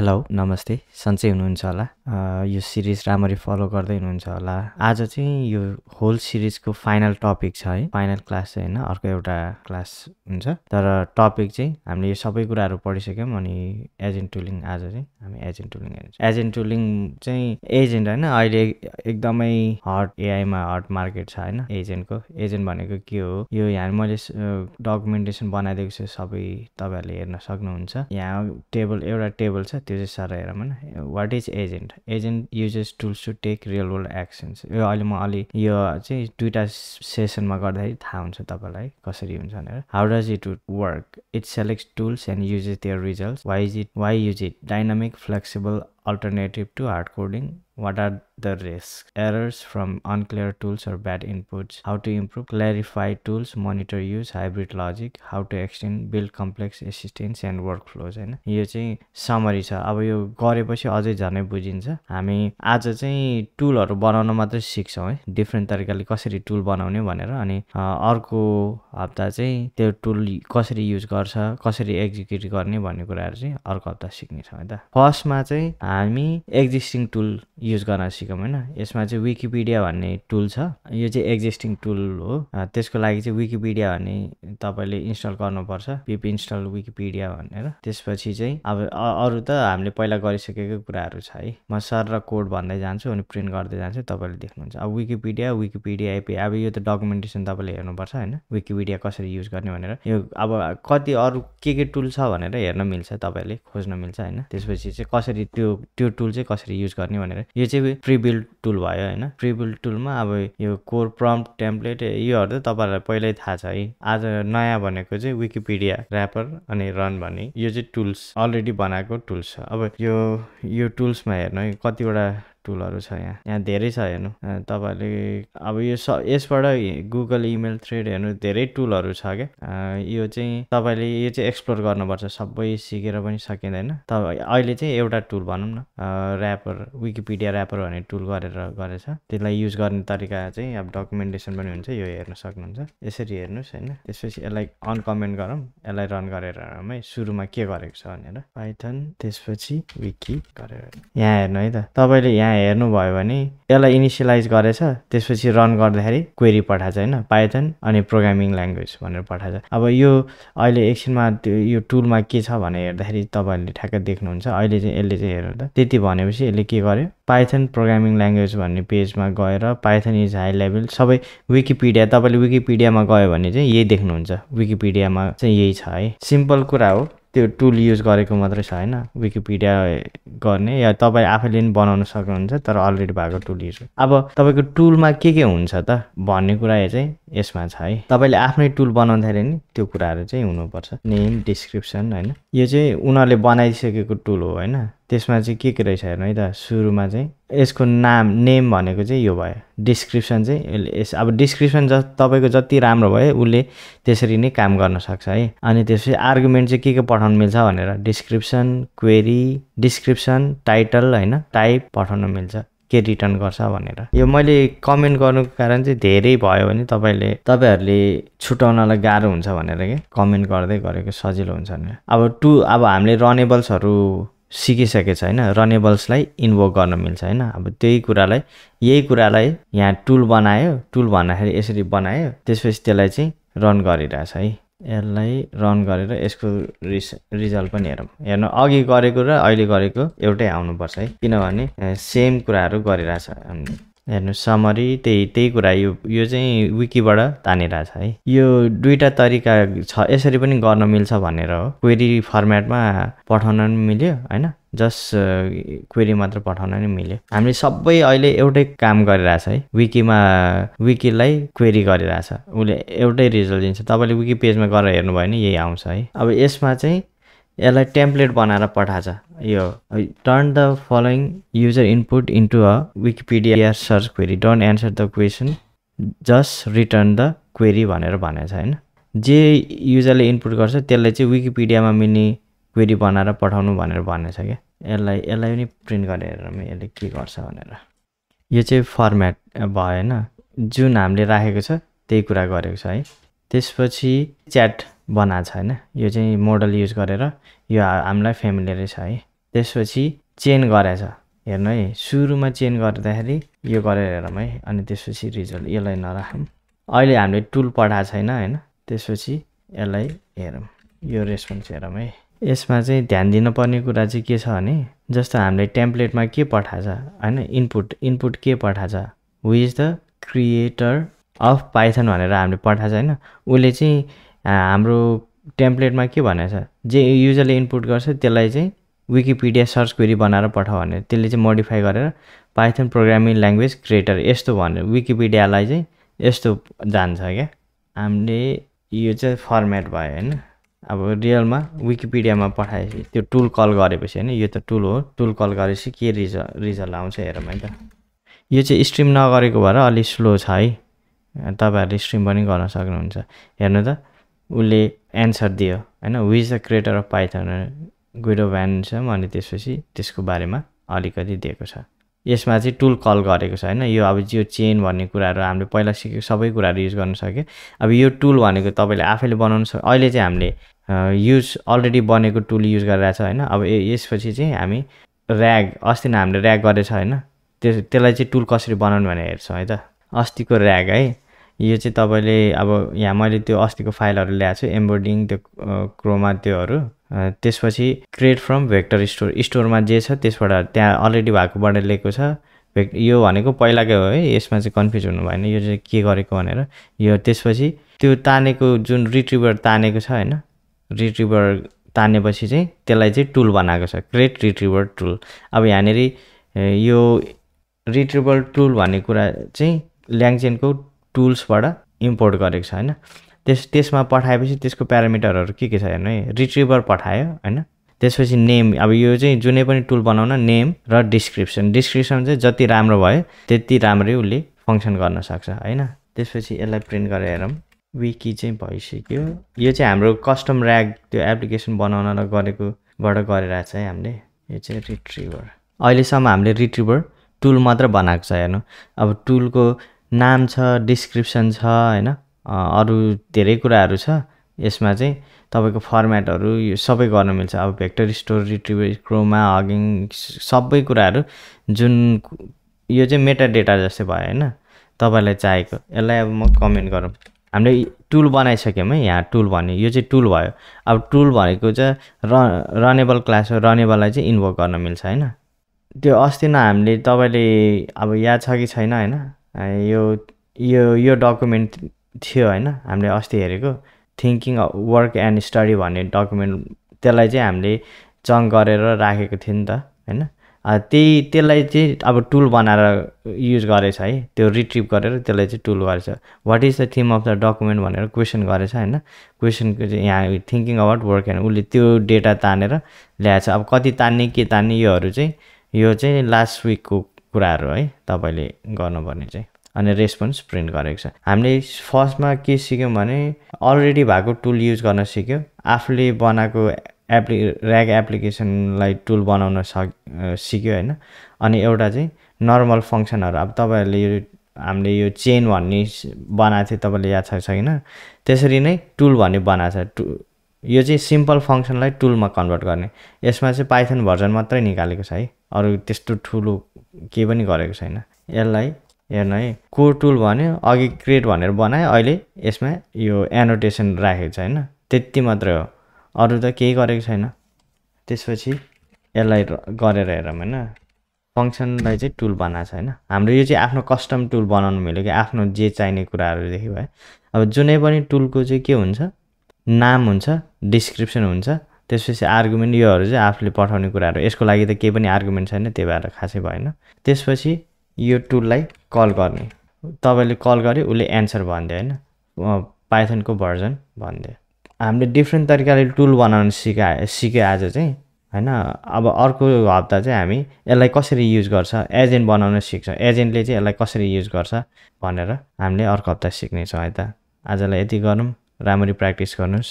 hello नमस्ते सन्चै हुनुहुन्छ होला यो सिरिज राम्ररी फलो गर्दै हुनुहुन्छ होला आज चाहिँ यो होल सिरिजको फाइनल टपिक छ है फाइनल क्लास चाहिँ होइन अर्को एउटा क्लास हुन्छ तर टपिक चाहिँ हामीले यो सबै कुराहरू पढिसक्यौँ अनि एजेन्ट टुलिङ आज चाहिँ हामी एजेन्ट टुलिङ हेर्छौँ एजेन्ट टुलिङ चाहिँ एजेन्ट होइन अहिले एकदमै हट एआईमा हट मार्केट छ होइन एजेन्ट भनेको के हो यो यहाँ मैले डकुमेन्टेसन बनाइदिएको छु सबै तपाईँहरूले हेर्न सक्नुहुन्छ यहाँ एउटा टेबल छ त्यो चाहिँ सर हेरौँ होइन what is agent uses tools to take real world actions यो अहिले म अलि यो चाहिँ दुईवटा सेसनमा गर्दाखेरि थाहा हुन्छ तपाईँलाई कसरी हुन्छ भनेर how does it work it selects tools and uses their results why use it dynamic flexible alternative to hard coding, what are the risks, errors from unclear tools or bad inputs, how to improve, clarify tools, monitor use, hybrid logic, how to extend, build complex assistants and workflows हैन यो चाहिँ summary छ अब यो गरेपछि अझै झनै बुझिन्छ हामी आज चाहिँ टुलहरू बनाउन मात्रै सिक्छौँ है डिफ्रेन्ट तरिकाले कसरी टुल बनाउने भनेर अनि अर्को हप्ता चाहिँ त्यो टुल कसरी युज गर्छ कसरी एक्जिक्युट गर्ने भन्ने कुराहरू चाहिँ अर्को हप्ता सिक्नेछौँ है त फर्स्टमा चाहिँ हामी एक्जिस्टिङ टुल युज गर्न सिकौँ होइन यसमा चाहिँ विकिपिडिया भन्ने टुल छ यो चाहिँ एक्जिस्टिङ टुल हो त्यसको लागि चाहिँ विकिपिडिया भन्ने तपाईँले इन्स्टल गर्नुपर्छ पिप इन्स्टल विकिपिडिया भनेर त्यसपछि चाहिँ अब अरू त हामीले पहिला गरिसकेको कुराहरू छ है म सर र कोड भन्दै जान्छु अनि प्रिन्ट गर्दै जान्छु तपाईँले देख्नुहुन्छ अब विकिपिडिया एपी अब यो त डकुमेन्टेसन तपाईँले हेर्नुपर्छ होइन विकिपिडिया कसरी युज गर्ने भनेर यो अब कति अरू के टुल छ भनेर हेर्न मिल्छ तपाईँले खोज्न मिल्छ होइन त्यसपछि चाहिँ कसरी त्यो टुल चाहिँ कसरी युज गर्ने भनेर यो चाहिँ प्रिबिल्ड टुल भयो होइन प्रिबिल्ड टुलमा अब यो कोर प्रम्प्ट टेम्प्लेट योहरू त तपाईँहरूलाई पहिल्यै थाहा छ है आज नयाँ भनेको चाहिँ विकिपिडिया ऱ्यापर अनि रन भन्ने यो चाहिँ टुल्स अलरेडी बनाएको टुल्स छ अब यो टुल्समा हेर्नु है कतिवटा टुलहरू छ यहाँ धेरै छ हेर्नु तपाईँहरूले अब यसबाट गुगल इमेल थ्रेड हेर्नु धेरै टुलहरू छ क्या यो चाहिँ तपाईँले यो चाहिँ एक्सप्लोर गर्नुपर्छ सबै सिकेर पनि सकिँदैन अहिले चाहिँ एउटा टुल भनौँ न ऱ्यापर विकिपिडिया ऱ्यापर भन्ने टुल गरेछ त्यसलाई युज गर्ने तरिका चाहिँ अब डकुमेन्टेसन पनि हुन्छ यो हेर्न सक्नुहुन्छ यसरी हेर्नुहोस् होइन त्यसपछि यसलाई अनकमेन्ट गरौँ यसलाई रन गरेर है सुरुमा के गरेको छ भनेर पाइथन त्यसपछि विकी गरेर यहाँ हेर्नु है त तपाईँले यहाँ हेर्नुभयो भने यसलाई इनिसियलाइज गरेछ त्यसपछि रन गर्दाखेरि क्वेरी पठाएको छ होइन पाइथन अनि प्रोग्रामिङ ल्याङ्ग्वेज भनेर पठाएको छ अब यो अहिले एकछिनमा यो टुलमा के छ भनेर हेर्दाखेरि तपाईँहरूले ठ्याक्क देख्नुहुन्छ अहिले चाहिँ यसले चाहिँ हेर्नु त त्यति भनेपछि यसले के गर्यो पाइथन प्रोग्रामिङ ल्याङ्ग्वेज भन्ने पेजमा गएर पाइथन इज हाई लेभल सबै विकिपिडिया तपाईँले विकिपिडियामा गयो भने चाहिँ यही देख्नुहुन्छ विकिपिडियामा चाहिँ यही छ है सिम्पल कुरा हो त्यो टुल युज गरेको मात्रै छ होइन विकिपिडिया गर्ने या तपाईँ आफैले पनि बनाउन सक्नुहुन्छ तर अलरेडी भएको टुल युज अब तपाईँको टुलमा के हुन्छ त भन्ने कुरा चाहिँ यसमा छ है तपाईँले आफ्नै टुल बनाउँदाखेरि नि त्यो कुराहरू चाहिँ हुनुपर्छ नेम डिस्क्रिप्सन होइन यो चाहिँ उनीहरूले बनाइसकेको टुल हो होइन त्यसमा चाहिँ के रहेछ हेर्नु है त सुरुमा चाहिँ यसको नेम भनेको चाहिँ यो भयो डिस्क्रिप्सन चाहिँ अब डिस्क्रिप्सन तपाईँको जति राम्रो भयो उसले त्यसरी नै काम गर्न सक्छ है अनि त्यसपछि आर्गुमेन्ट चाहिँ के पठाउनु मिल्छ भनेर डिस्क्रिप्सन क्वेरी डिस्क्रिप्सन टाइटल होइन टाइप पठाउन मिल्छ के रिटर्न गर्छ भनेर यो मैले कमेन्ट गर्नुको कारण चाहिँ धेरै भयो भने तपाईँहरूले छुटाउनलाई गाह्रो हुन्छ भनेर के कमेन्ट गर्दै गरेको सजिलो हुन्छ भनेर अब हामीले रनेबल्सहरू सिकिसकेको छ होइन रनेबल्सलाई इन्भोक गर्न मिल्छ होइन अब यही कुरालाई यहाँ टुल भन्दाखेरि यसरी बनायो त्यसपछि त्यसलाई चाहिँ रन गरिरहेछ है यसलाई रन गरेर यसको रिजल्ट पनि हेर्नु अघि गरेको र अहिले गरेको एउटै आउनुपर्छ है किनभने सेम कुराहरू गरिरहेछ हेर्नु समरी त्यही कुरा यो चाहिँ विकीबाट तानिरहेछ है यो दुईवटा तरिका छ यसरी पनि गर्न मिल्छ भनेर हो क्वेरी फर्मेटमा पठाउन पनि मिल्यो होइन जस्ट क्वेरी मात्र पठाउन नि मिल्यो हामीले सबै अहिले एउटै काम गरिरहेछ है विकीलाई क्वेरी गरिरहेछ उसले एउटै रिजल्ट दिन्छ तपाईँले विकी पेजमा गएर हेर्नुभयो भने यही आउँछ है अब यसमा चाहिँ यसलाई टेम्प्लेट बनाएर पठाएको छ यो turn the following user input into a Wikipedia search query don't answer the question just return the query भनेर भनेको छ होइन जे युजरले इनपुट गर्छ त्यसलाई चाहिँ विकिपिडियामा मिल्ने क्वेरी बनाएर पठाउनु भनेर भनेको छ क्या यसलाई पनि प्रिन्ट गरेर यसले के गर्छ भनेर यो चाहिँ फर्मेट भयो होइन जुन हामीले राखेको छ त्यही कुरा गरेको छ है त्यसपछि च्याट बनाएको छ होइन यो चाहिँ मोडल युज गरेर यो हामीलाई फ्यामिलियर छ है त्यसपछि चेन गरेछ हेर्नु है सुरुमा चेन गर्दाखेरि यो गरेर हेरौँ है अनि त्यसपछि रिजल्ट यसलाई नराखौँ अहिले हामीले टुल पठाएको छैन हैन त्यसपछि यसलाई हेरौँ यो रेस्पोन्स हेरौँ है यसमा चाहिँ ध्यान दिनुपर्ने कुरा चाहिँ के छ भने जस्तो हामीले टेम्प्लेटमा के पठाछ हैन इनपुट के पठाछ who is the creator of Python भनेर हामीले पठाछ हैन उसले चाहिँ हाम्रो टेम्प्लेटमा के भनेछ जे युजरले इनपुट गर्छ त्यसलाई चाहिँ विकिपिडिया सर्च क्वेरी बनाएर पठाऊ भने त्यसले चाहिँ मोडिफाई गरेर पाइथन प्रोग्रामिङ ल्याङ्ग्वेज क्रिएटर यस्तो भनेर विकिपिडियालाई चाहिँ यस्तो जान्छ क्या हामीले यो चाहिँ फर्मेट भयो हैन अब रियलमा विकिपिडियामा पठाएपछि त्यो टुल कल गरेपछि हैन यो त टुल हो टुल कल गरेपछि के रिजल्ट आउँछ हेरौँ है त यो चाहिँ स्ट्रिम नगरेको भएर अलि स्लो छ है तपाईहरुले स्ट्रिम पनि गर्न सक्नुहुन्छ हेर्नु त उसले एन्सर दियो हैन who is the creator of Python Guido van Rossum अनि त्यसपछि त्यसको बारेमा अलिकति दिएको छ यसमा चाहिँ टुल कल गरेको छ हैन यो अब यो चेन भन्ने कुराहरु हामीले पहिला सिकेको सबै कुराहरु युज गर्न सक्यो अब यो टुल भनेको तपाईले आफैले बनाउन सक्छ अहिले चाहिँ हामीले युज अलरेडी बनेको टुल युज गरिरहेछ हैन अब यसपछि चाहिँ हामी र्याग अस्ति नै हामीले र्याग गरेछ हैन त्यसलाई चाहिँ टुल कसरी बनाउनु भनेर हेर्छौं है त अस्तिको र्याग है यो चाहिँ तपाईले अब यहाँ मैले त्यो अस्तिको फाइलहरु ल्याएको छु एम्बेडिङ त्यो क्रोमा त्योहरु त्यसपछि क्रिएट फ्रम भेक्टर स्टोरमा जे छ त्यसबाट त्यहाँ अलरेडी भएकोबाट लिएको छ यो भनेको पहिलाकै हो है यसमा चाहिँ कन्फ्युज हुनु भएन यो चाहिँ के गरेको भनेर यो त्यसपछि त्यो तानेको जुन रिट्रिभर तानेको छ हैन रिट्रिभर तानेपछि चाहिँ त्यसलाई चाहिँ टुल बनाएको छ क्रिएट रिट्रिभर टुल अब यहाँनेरि यो रिट्रिभर टुल भन्ने कुरा चाहिँ ल्याङचेनको टुल्सबाट इम्पोर्ट गरेको छ हैन त्यसमा पठाएपछि त्यसको प्यारामिटरहरु के छ हेर्नु है रिट्रिभर पठायो हैन त्यसपछि नेम अब यो चाहिँ जुनै पनि टुल बनाउन नेम र डिस्क्रिप्सन चाहिँ जति राम्रो भयो त्यति राम्ररी उले फंक्सन गर्न सक्छ हैन त्यसपछि यसलाई प्रिन्ट गरेर हेरौँ विकी चाहिँ भइसक्यो यो चाहिँ हाम्रो कस्टम र्याग त्यो एप्लिकेसन बनाउनलाई गरेकोबाट गरिरहेछ है हामीले यो चाहिँ रिट्रिभर अहिलेसम्म हामीले रिट्रिभर टुल मात्र बनाएको छ हेर्नु अब टुलको नाम छ डिस्क्रिप्सन छ हैन अरु धेरै कुराहरु छ यसमा चाहिँ तपाईको फर्मेटहरु यो सबै गर्न मिल्छ अब भेक्टर स्टोर रिट्रिभर क्रोमा हगिङ सबै कुराहरु जुन यो चाहिँ मेटा डेटा जस्तै भयो हैन तपाईलाई चाहिएको यसलाई अब म कमेन्ट गरौँ हामीले टुल बनाइसक्यौं है यहाँ टुल भन्ने यो चाहिँ टुल भयो अब टुल भनेको चाहिँ रनेबल क्लास हो रनेबललाई चाहिँ इन्भोक गर्न मिल्छ हैन त्यो अस्ति नै हामीले तपाईले अब याद छ कि छैन हैन यो डकुमेन्ट थियो हैन हामीले अस्ति हेरेको थिंकिङ वर्क एन्ड स्टडी भन्ने डकुमेन्ट त्यसलाई चाहिँ हामीले चङ्क गरेर राखेको थियो नि त हैन त्यसलाई चाहिँ अब टुल बनाएर युज गरेछ है त्यो रिट्रिभ गरेर त्यसलाई चाहिँ टुल गरेछ what is the theme of the document भनेर क्वेशन गरेछ हैन क्वेशनको चाहिँ यहाँ थिंकिङ अबाउट वर्क एन्ड उले त्यो डेटा तानेर ल्याएछ अब कति तान्ने के तान्ने योहरु चाहिँ यो चाहिँ लास्ट वीकको कुराहरु है तपाईले गर्नुपर्ने चाहिँ अनि रेस्पोन्स प्रिन्ट गरेको छ हामीले फर्स्टमा के सिक्यौं भने अलरेडी भएको टुल युज गर्न सिक्यो आफूले बनाएको र्याग एप्लिकेसनलाई टुल बनाउन सिक्यो हैन अनि एउटा चाहिँ नर्मल फंक्सनहरु अब तपाईहरुले यो हामीले यो चेन भन्ने बनाएको थियो तपाईले याद छ छैन त्यसरी नै टुल भन्ने बनाएको छ यो चाहिँ सिम्पल फंक्सनलाई टुलमा कन्भर्ट गर्ने यसमा चाहिँ पाइथन भर्जन मात्रै निकालेको छ है अरु त्यस्तो ठुलो के पनि गरेको छैन यसलाई हेर्नु है कोर टुल भन्यो अघि क्रिएट भनेर बनाए अहिले यसमा यो एनोटेसन राखेको छ हैन त्यति मात्रै हो अरु त केही गरेको छैन त्यसपछि यसलाई गरेर हेरौँ हैन फंक्सनलाई चाहिँ टुल बनाएको छ हैन हाम्रो यो चाहिँ आफ्नो कस्टम टुल बनाउन मिल्यो कि आफ्नो जे चाहिने कुराहरु देखि भयो अब जुनै पनि टुलको चाहिँ के हुन्छ नाम हुन्छ डिस्क्रिप्सन हुन्छ त्यसपछि आर्गुमेन्ट योहरु चाहिँ आफूले पठाउने कुराहरु यसको लागि त केही पनि आर्गुमेन्ट छैन त्यही भएर खासै भएन त्यसपछि यो टुललाई कल गर्ने तपाईले कल गरे उले एन्सर भन्दै हैन पाइथनको भर्जन भन्दै हामीले डिफरेन्ट तरिकाले टुल बनाउन सिके आज चाहिँ हैन अब अर्को हप्ता चाहिँ हामी यसलाई कसरी युज गर्छ एजेन्ट बनाउन सिक्छ एजेन्टले चाहिँ यसलाई कसरी युज गर्छ भनेर हामीले अर्को हप्ता सिक्ने छौं है त आजलाई यति गरौँ राम्ररी प्र्याक्टिस गर्नुस्